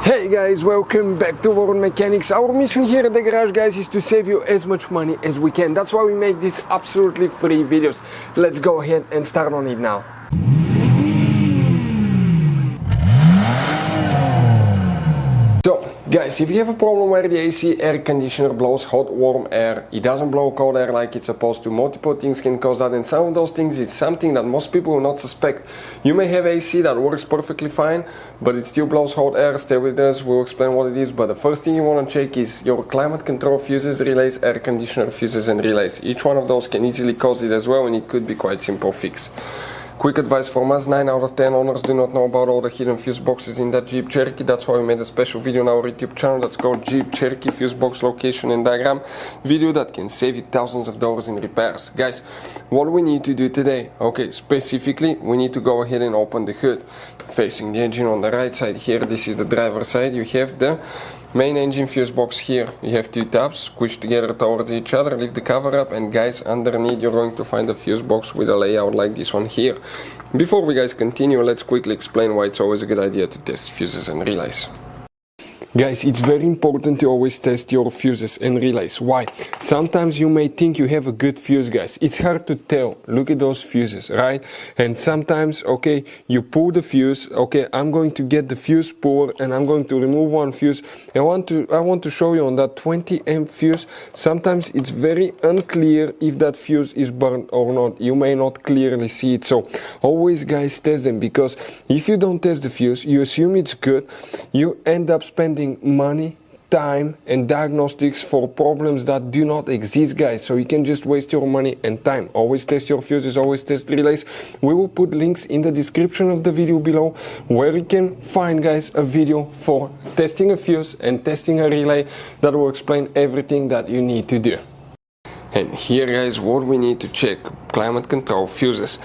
Hey guys, welcome back to World Mechanics. Our mission here at the garage, guys, is to save you as much money as we can. That's why we make these absolutely free videos. Let's go ahead and start on it now. So guys, if you have a problem where the AC air conditioner blows hot warm air, it doesn't blow cold air like it's supposed to, multiple things can cause that, and some of those things is something that most people will not suspect. You may have AC that works perfectly fine, but it still blows hot air. Stay with us, we'll explain what it is. But the first thing you want to check is your climate control fuses, relays, air conditioner fuses and relays. Each one of those can easily cause it as well, and it could be quite simple fix. Quick advice from us, 9 out of 10 owners do not know about all the hidden fuse boxes in that Jeep Cherokee. That's why we made a special video on our YouTube channel that's called Jeep Cherokee Fuse Box Location and Diagram. Video that can save you thousands of dollars in repairs. Guys, what we need to do today, okay, specifically, we need to go ahead and open the hood. Facing the engine on the right side here, this is the driver's side, you have the main engine fuse box here. You have two tabs squished together towards each other. Lift the cover up, and guys, underneath you're going to find a fuse box with a layout like this one here. Before we guys continue, let's quickly explain why it's always a good idea to test fuses and relays. Guys, it's very important to always test your fuses and relays. Why? Sometimes you may think you have a good fuse, guys. It's hard to tell. Look at those fuses, right? And sometimes, okay, you pull the fuse. Okay, I'm going to get the fuse puller and I'm going to remove one fuse. I want to show you on that 20 amp fuse. Sometimes it's very unclear if that fuse is burned or not. You may not clearly see it. So always, guys, test them, because if you don't test the fuse, you assume it's good. You end up spending money, time and diagnostics for problems that do not exist, guys. So you can just waste your money and time. Always test your fuses, always test relays. We will put links in the description of the video below where you can find, guys, a video for testing a fuse and testing a relay that will explain everything that you need to do. And here, guys, what we need to check: climate control fuses.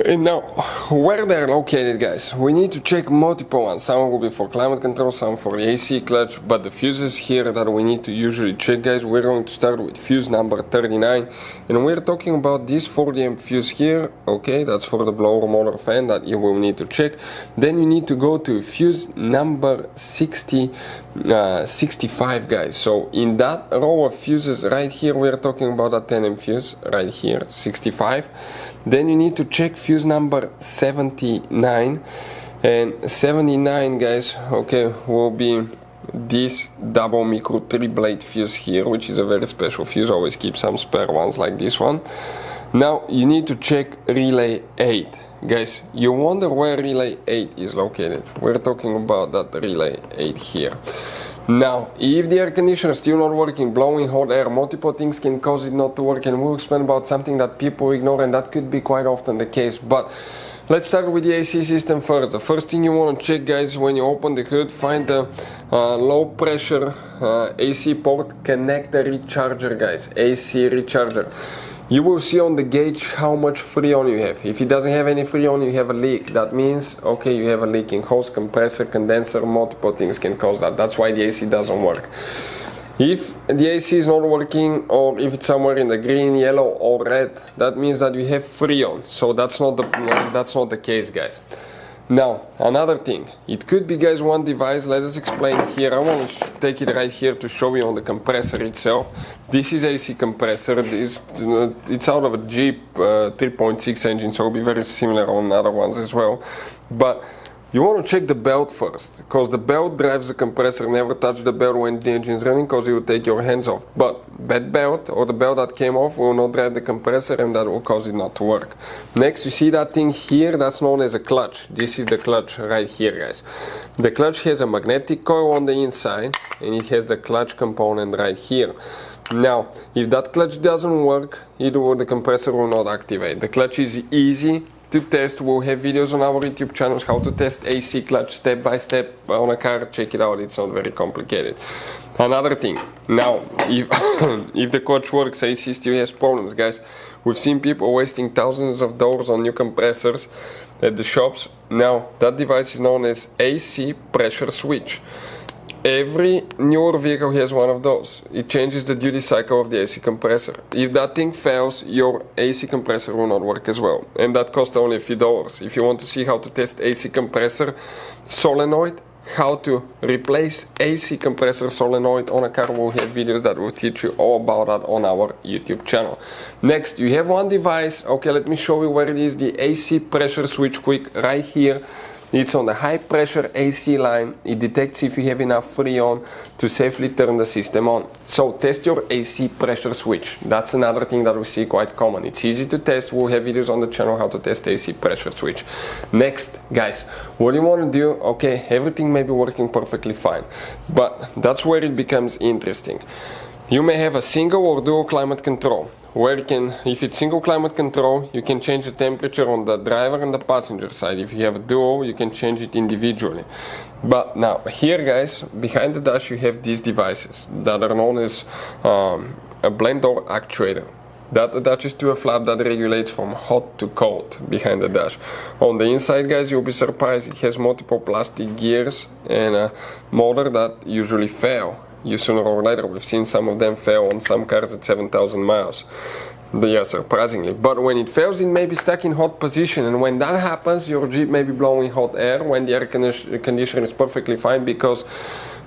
And now, where they're located, guys, we need to check multiple ones. Some will be for climate control, some for the AC clutch, but the fuses here that we need to usually check, guys, we're going to start with fuse number 39, and we're talking about this 40 amp fuse here. Okay, that's for the blower motor fan that you will need to check. Then you need to go to fuse number 65, guys. So in that row of fuses right here, we're talking about a 10 amp fuse right here, 65. Then you need to check fuse number 79, and 79, guys, okay, will be this double micro 3-blade fuse here, which is a very special fuse. Always keep some spare ones like this one. Now you need to check relay 8. Guys, you wonder where relay 8 is located. We're talking about that relay 8 here. Now, if the air conditioner is still not working, blowing hot air, multiple things can cause it not to work, and we'll explain about something that people ignore, and that could be quite often the case. But let's start with the AC system first. The first thing you want to check, guys, when you open the hood, find the low pressure AC port connector recharger, guys, AC recharger. You will see on the gauge how much freon you have. If it doesn't have any freon, you have a leak. That means, okay, you have a leaking hose, compressor, condenser, multiple things can cause that. That's why the AC doesn't work. If the AC is not working, or if it's somewhere in the green, yellow or red, that means that you have freon. So that's not the case, guys. Now, another thing, it could be, guys, one device. Let us explain here. I want to take it right here to show you on the compressor itself. This is AC compressor. It's out of a Jeep 3.6 engine, so it'll be very similar on other ones as well. But you want to check the belt first, because the belt drives the compressor. Never touch the belt when the engine is running, because it will take your hands off. But that belt, or the belt that came off, will not drive the compressor, and that will cause it not to work. Next, you see that thing here, that's known as a clutch. This is the clutch right here, guys. The clutch has a magnetic coil on the inside, and it has the clutch component right here. Now, if that clutch doesn't work, the compressor will not activate. The clutch is easy to test. We'll have videos on our YouTube channels how to test AC clutch step by step on a car. Check it out, it's not very complicated. Another thing, now if if the clutch works, AC still has problems, guys. We've seen people wasting thousands of dollars on new compressors at the shops. Now that device is known as AC pressure switch. Every newer vehicle has one of those. It changes the duty cycle of the AC compressor. If that thing fails, your AC compressor will not work as well. And that costs only a few dollars. If you want to see how to test AC compressor, solenoid, how to replace AC compressor solenoid on a car. We'll have videos that will teach you all about that on our YouTube channel. Next, you have one device. Okay, let me show you where it is. The AC pressure switch quick right here. It's on the high pressure AC line. It detects if you have enough freon to safely turn the system on. So test your AC pressure switch. That's another thing that we see quite common. It's easy to test. We'll have videos on the channel how to test AC pressure switch. Next, guys, what you want to do, okay, everything may be working perfectly fine, but that's where it becomes interesting. You may have a single or dual climate control, where you can, if it's single climate control, you can change the temperature on the driver and the passenger side. If you have a dual, you can change it individually. But now, here guys, behind the dash you have these devices that are known as a blend door actuator. That attaches to a flap that regulates from hot to cold behind the dash. On the inside, guys, you'll be surprised, it has multiple plastic gears and a motor that usually fail. You sooner or later, we've seen some of them fail on some cars at 7,000 miles. Yeah, surprisingly. But when it fails, it may be stuck in hot position, and when that happens, your Jeep may be blowing hot air when the air conditioner is perfectly fine because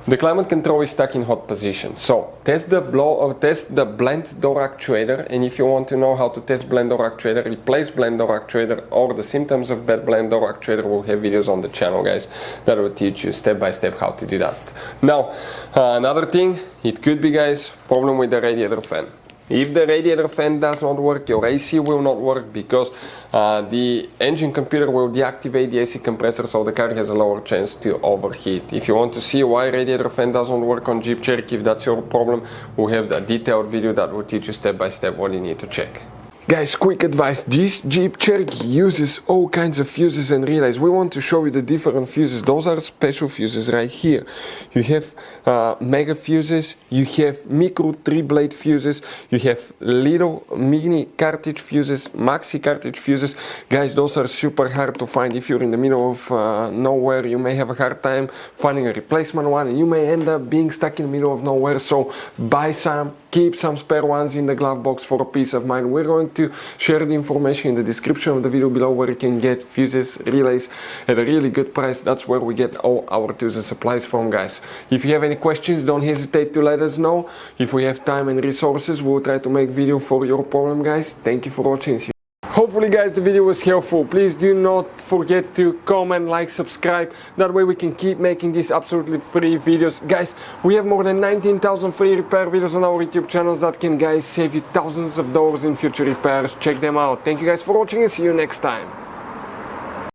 the climate control is stuck in hot position. So test the blend door actuator, and if you want to know how to test blend door actuator, replace blend door actuator, or the symptoms of bad blend door actuator, we'll have videos on the channel, guys, that will teach you step by step how to do that. Now, another thing, it could be, guys, problem with the radiator fan. If the radiator fan does not work, your AC will not work because the engine computer will deactivate the AC compressor, so the car has a lower chance to overheat. If you want to see why radiator fan doesn't work on Jeep Cherokee, if that's your problem, we'll have a detailed video that will teach you step by step what you need to check. Guys, quick advice, this Jeep Cherokee uses all kinds of fuses and relays. We want to show you the different fuses. Those are special fuses right here. You have mega fuses, you have micro 3-blade fuses, you have little mini cartridge fuses, maxi cartridge fuses. Guys, those are super hard to find. If you're in the middle of nowhere, you may have a hard time finding a replacement one, and you may end up being stuck in the middle of nowhere. So buy some, keep some spare ones in the glove box for peace of mind. We're going to share the information in the description of the video below where you can get fuses, relays at a really good price. That's where we get all our tools and supplies from, guys. If you have any questions, don't hesitate to let us know. If we have time and resources, we'll try to make video for your problem, guys. Thank you for watching. Hopefully, guys, the video was helpful. Please do not forget to comment, like, subscribe. That way we can keep making these absolutely free videos. Guys, we have more than 19,000 free repair videos on our YouTube channels that can, guys, save you thousands of dollars in future repairs. Check them out. Thank you guys for watching and see you next time.